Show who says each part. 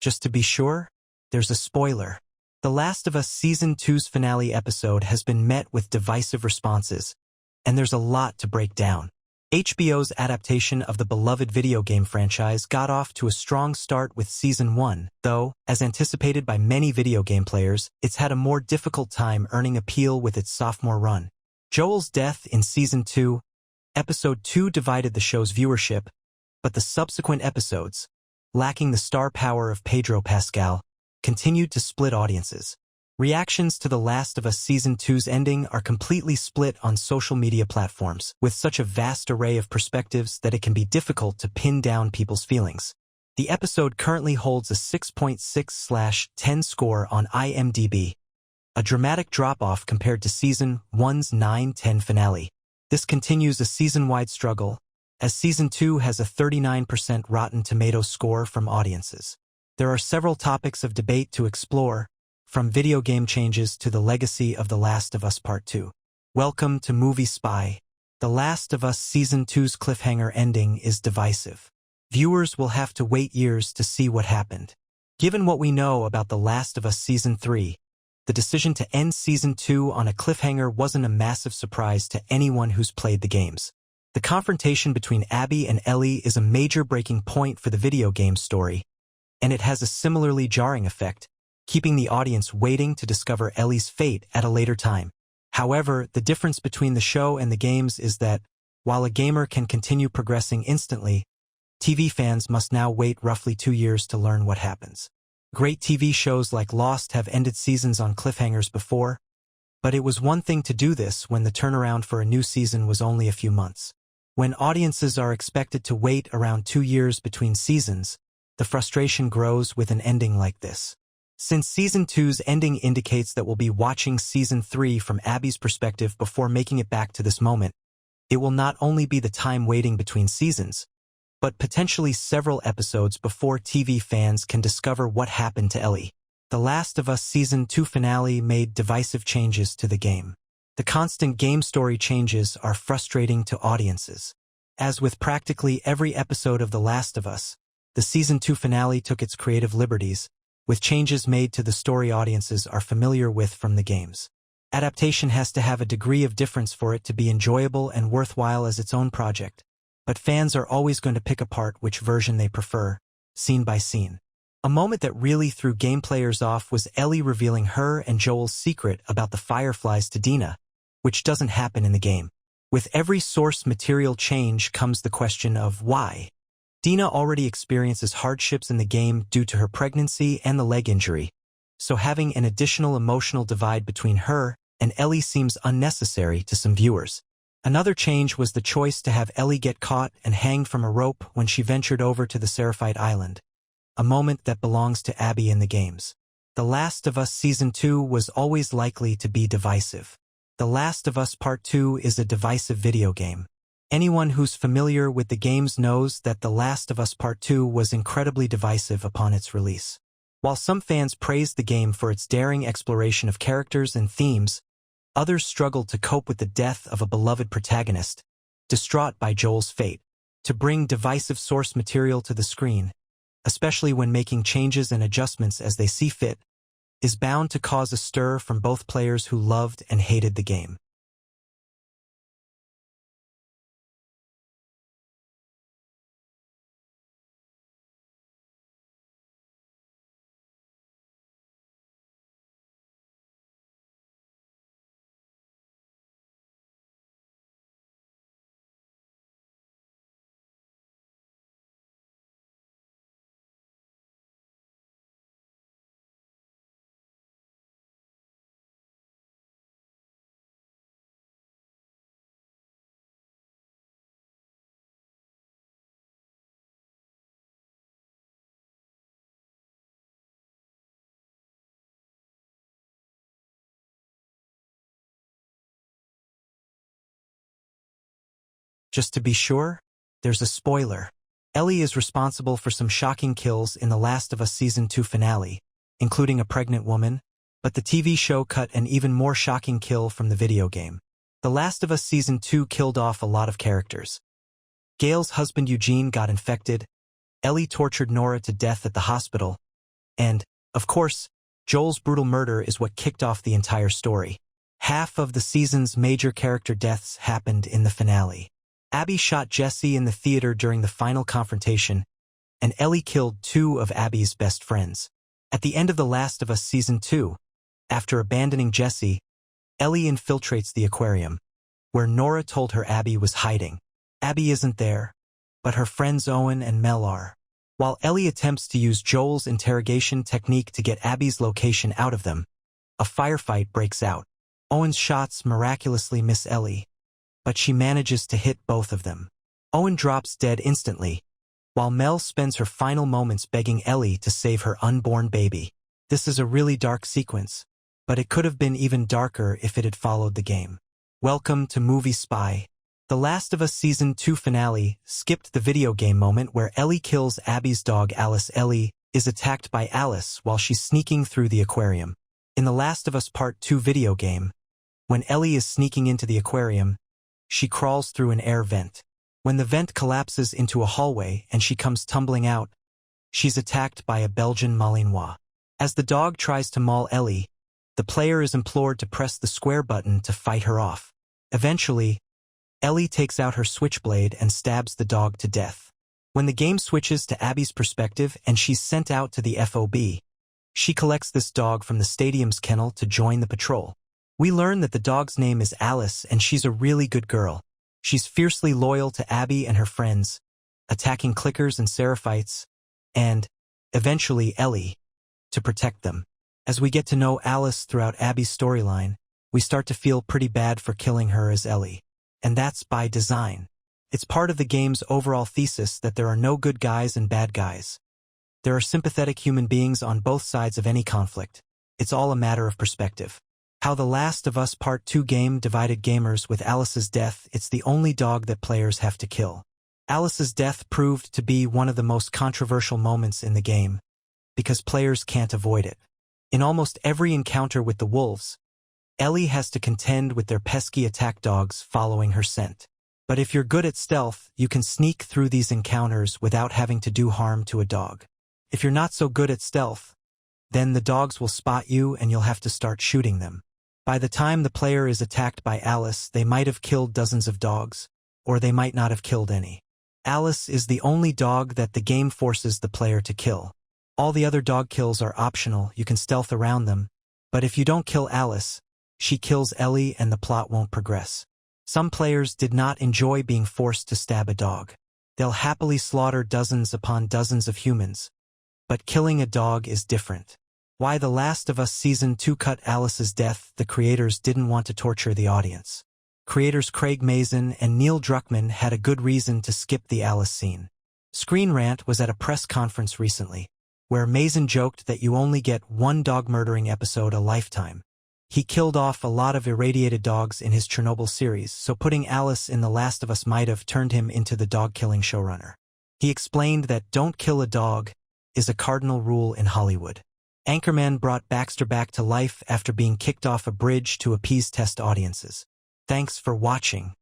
Speaker 1: Just to be sure, there's a spoiler. The Last of Us Season 2's finale episode has been met with divisive responses, and there's a lot to break down. HBO's adaptation of the beloved video game franchise got off to a strong start with Season 1, though, as anticipated by many video game players, it's had a more difficult time earning appeal with its sophomore run. Joel's death in Season 2, Episode 2 divided the show's viewership, but the subsequent episodes, lacking the star power of Pedro Pascal, continued to split audiences. Reactions to The Last of Us Season 2's ending are completely split on social media platforms, with such a vast array of perspectives that it can be difficult to pin down people's feelings. The episode currently holds a 6.6/10 score on IMDb, a dramatic drop-off compared to Season 1's 9/10 finale. This continues a season-wide struggle, as Season 2 has a 39% Rotten Tomatoes score from audiences. There are several topics of debate to explore, from video game changes to the legacy of The Last of Us Part 2. Welcome to Movie Spy. The Last of Us Season 2's cliffhanger ending is divisive. Viewers will have to wait years to see what happened. Given what we know about The Last of Us Season 3, the decision to end Season 2 on a cliffhanger wasn't a massive surprise to anyone who's played the games. The confrontation between Abby and Ellie is a major breaking point for the video game story, and it has a similarly jarring effect, keeping the audience waiting to discover Ellie's fate at a later time. However, the difference between the show and the games is that, while a gamer can continue progressing instantly, TV fans must now wait roughly 2 years to learn what happens. Great TV shows like Lost have ended seasons on cliffhangers before, but it was one thing to do this when the turnaround for a new season was only a few months. When audiences are expected to wait around 2 years between seasons, the frustration grows with an ending like this. Since Season 2's ending indicates that we'll be watching Season 3 from Abby's perspective before making it back to this moment, it will not only be the time waiting between seasons, but potentially several episodes before TV fans can discover what happened to Ellie. The Last of Us Season 2 finale made divisive changes to the game. The constant game story changes are frustrating to audiences. As with practically every episode of The Last of Us, the Season 2 finale took its creative liberties, with changes made to the story audiences are familiar with from the games. Adaptation has to have a degree of difference for it to be enjoyable and worthwhile as its own project, but fans are always going to pick apart which version they prefer, scene by scene. A moment that really threw game players off was Ellie revealing her and Joel's secret about the fireflies to Dina, which doesn't happen in the game. With every source material change comes the question of why. Dina already experiences hardships in the game due to her pregnancy and the leg injury, so having an additional emotional divide between her and Ellie seems unnecessary to some viewers. Another change was the choice to have Ellie get caught and hanged from a rope when she ventured over to the Seraphite Island, a moment that belongs to Abby in the games. The Last of Us Season 2 was always likely to be divisive. The Last of Us Part 2 is a divisive video game. Anyone who's familiar with the games knows that The Last of Us Part 2 was incredibly divisive upon its release. While some fans praised the game for its daring exploration of characters and themes, others struggled to cope with the death of a beloved protagonist, distraught by Joel's fate. To bring divisive source material to the screen, especially when making changes and adjustments as they see fit, is bound to cause a stir from both players who loved and hated the game. Just to be sure, there's a spoiler. Ellie is responsible for some shocking kills in The Last of Us Season 2 finale, including a pregnant woman, but the TV show cut an even more shocking kill from the video game. The Last of Us Season 2 killed off a lot of characters. Gail's husband Eugene got infected, Ellie tortured Nora to death at the hospital, And, of course, Joel's brutal murder is what kicked off the entire story. Half of the season's major character deaths happened in the finale. Abby shot Jesse in the theater during the final confrontation, and Ellie killed two of Abby's best friends. At the end of The Last of Us Season 2, after abandoning Jesse, Ellie infiltrates the aquarium, where Nora told her Abby was hiding. Abby isn't there, but her friends Owen and Mel are. While Ellie attempts to use Joel's interrogation technique to get Abby's location out of them, a firefight breaks out. Owen's shots miraculously miss Ellie, but she manages to hit both of them. Owen drops dead instantly, while Mel spends her final moments begging Ellie to save her unborn baby. This is a really dark sequence, but it could have been even darker if it had followed the game. Welcome to Movie Spy. The Last of Us Season 2 finale skipped the video game moment where Ellie kills Abby's dog Alice. Ellie is attacked by Alice while she's sneaking through the aquarium. In The Last of Us Part 2 video game, when Ellie is sneaking into the aquarium, she crawls through an air vent. When the vent collapses into a hallway and she comes tumbling out, she's attacked by a Belgian Malinois. As the dog tries to maul Ellie, the player is implored to press the square button to fight her off. Eventually, Ellie takes out her switchblade and stabs the dog to death. When the game switches to Abby's perspective and she's sent out to the FOB, she collects this dog from the stadium's kennel to join the patrol. We learn that the dog's name is Alice and she's a really good girl. She's fiercely loyal to Abby and her friends, attacking clickers and seraphites, and, eventually, Ellie, to protect them. As we get to know Alice throughout Abby's storyline, we start to feel pretty bad for killing her as Ellie. And that's by design. It's part of the game's overall thesis that there are no good guys and bad guys. There are sympathetic human beings on both sides of any conflict. It's all a matter of perspective. How The Last of Us Part 2 game divided gamers with Alice's death. It's the only dog that players have to kill. Alice's death proved to be one of the most controversial moments in the game, because players can't avoid it. In almost every encounter with the wolves, Ellie has to contend with their pesky attack dogs following her scent. But if you're good at stealth, you can sneak through these encounters without having to do harm to a dog. If you're not so good at stealth, then the dogs will spot you and you'll have to start shooting them. By the time the player is attacked by Alice, they might have killed dozens of dogs, or they might not have killed any. Alice is the only dog that the game forces the player to kill. All the other dog kills are optional, you can stealth around them, but if you don't kill Alice, she kills Ellie and the plot won't progress. Some players did not enjoy being forced to stab a dog. They'll happily slaughter dozens upon dozens of humans. But killing a dog is different. Why The Last of Us Season 2 cut Alice's death. The creators didn't want to torture the audience. Creators Craig Mazin and Neil Druckmann had a good reason to skip the Alice scene. Screen Rant was at a press conference recently, where Mazin joked that you only get one dog-murdering episode a lifetime. He killed off a lot of irradiated dogs in his Chernobyl series, so putting Alice in The Last of Us might have turned him into the dog-killing showrunner. He explained that don't kill a dog is a cardinal rule in Hollywood. Anchorman brought Baxter back to life after being kicked off a bridge to appease test audiences. Thanks for watching.